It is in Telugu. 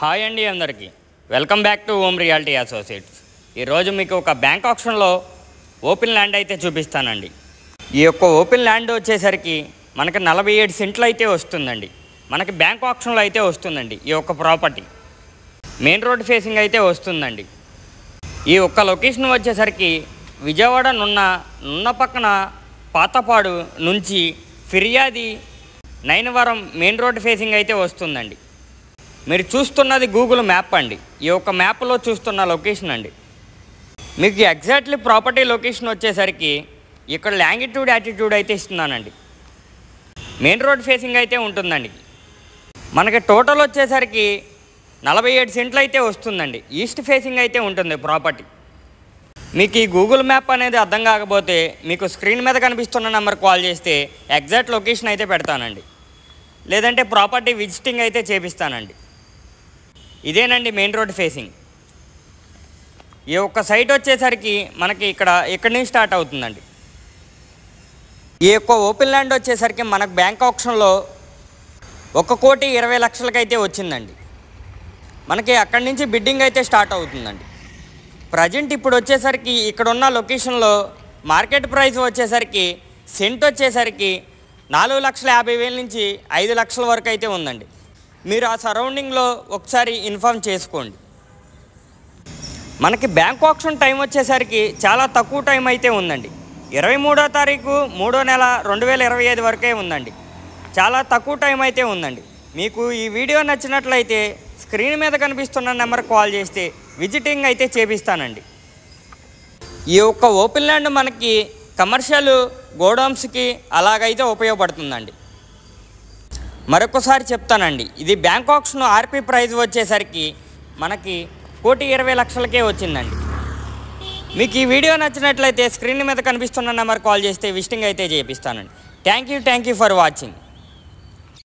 హాయ్ అండి అందరికీ welcome back two ohm reality associates. ఈరోజు మీకు ఒక బ్యాంక్ ఆప్షన్లో ఓపెన్ ల్యాండ్ అయితే చూపిస్తానండి. ఈ యొక్క ఓపెన్ ల్యాండ్ వచ్చేసరికి మనకి 47 సెంట్లు అయితే వస్తుందండి. మనకి బ్యాంక్ ఆప్షన్లో అయితే వస్తుందండి. ఈ యొక్క ప్రాపర్టీ మెయిన్ రోడ్ ఫేసింగ్ అయితే వస్తుందండి. ఈ ఒక్క లొకేషన్ వచ్చేసరికి విజయవాడ నున్న పక్కన పాతపాడు నుంచి ఫిర్యాది నైనవరం మెయిన్ రోడ్ ఫేసింగ్ అయితే వస్తుందండి. మీరు చూస్తున్నది గూగుల్ మ్యాప్ అండి. ఈ యొక్క మ్యాప్లో చూస్తున్న లొకేషన్ అండి. మీకు ఎగ్జాక్ట్లీ ప్రాపర్టీ లొకేషన్ వచ్చేసరికి ఇక్కడ లాంగిట్యూడ్ యాటిట్యూడ్ అయితే ఇస్తున్నానండి. మెయిన్ రోడ్ ఫేసింగ్ అయితే ఉంటుందండి. మనకి టోటల్ వచ్చేసరికి 47 సెంట్లు అయితే వస్తుందండి. ఈస్ట్ ఫేసింగ్ అయితే ఉంటుంది ప్రాపర్టీ. మీకు ఈ గూగుల్ మ్యాప్ అనేది అర్థం కాకపోతే మీకు స్క్రీన్ మీద కనిపిస్తున్న నెంబర్ కాల్ చేస్తే ఎగ్జాక్ట్ లొకేషన్ అయితే పెడతానండి. లేదంటే ప్రాపర్టీ విజిటింగ్ అయితే చేపిస్తానండి. ఇదేనండి మెయిన్ రోడ్ ఫేసింగ్. ఈ ఒక్క సైట్ వచ్చేసరికి మనకి ఇక్కడి నుంచి స్టార్ట్ అవుతుందండి. ఈ యొక్క ఓపెన్ ల్యాండ్ వచ్చేసరికి మనకు బ్యాంక్ ఆప్షన్లో 1,20,00,000 అయితే వచ్చిందండి. మనకి అక్కడి నుంచి బిడ్డింగ్ అయితే స్టార్ట్ అవుతుందండి. ప్రజెంట్ ఇప్పుడు వచ్చేసరికి ఇక్కడ ఉన్న లొకేషన్లో మార్కెట్ ప్రైస్ వచ్చేసరికి సెంట్ వచ్చేసరికి 4,50,000 నుంచి 5 లక్షల వరకు అయితే ఉందండి. మీరు ఆ సరౌండింగ్లో ఒకసారి ఇన్ఫామ్ చేసుకోండి. మనకి బ్యాంక్ ఆప్షన్ టైం వచ్చేసరికి చాలా తక్కువ టైం అయితే ఉందండి. 23వ తారీఖు 3వ నెల 2025 వరకే ఉందండి. చాలా తక్కువ టైం అయితే ఉందండి. మీకు ఈ వీడియో నచ్చినట్లయితే స్క్రీన్ మీద కనిపిస్తున్న నెంబర్ కాల్ చేస్తే విజిటింగ్ అయితే చేపిస్తానండి. ఈ యొక్క ఓపెన్ ల్యాండ్ మనకి కమర్షియల్ గోడౌన్స్కి అలాగైతే ఉపయోగపడుతుందండి. మరొకసారి చెప్తానండి, ఇది బ్యాంక్ ఆప్షన్ ఆర్పీ ప్రైస్ వచ్చేసరికి మనకి 1,20,00,000కే వచ్చిందండి. మీకు ఈ వీడియో నచ్చినట్లయితే స్క్రీన్ మీద కనిపిస్తున్న నెంబర్ కాల్ చేస్తే విజిటింగ్ అయితే చేపిస్తానండి. Thank you for watching.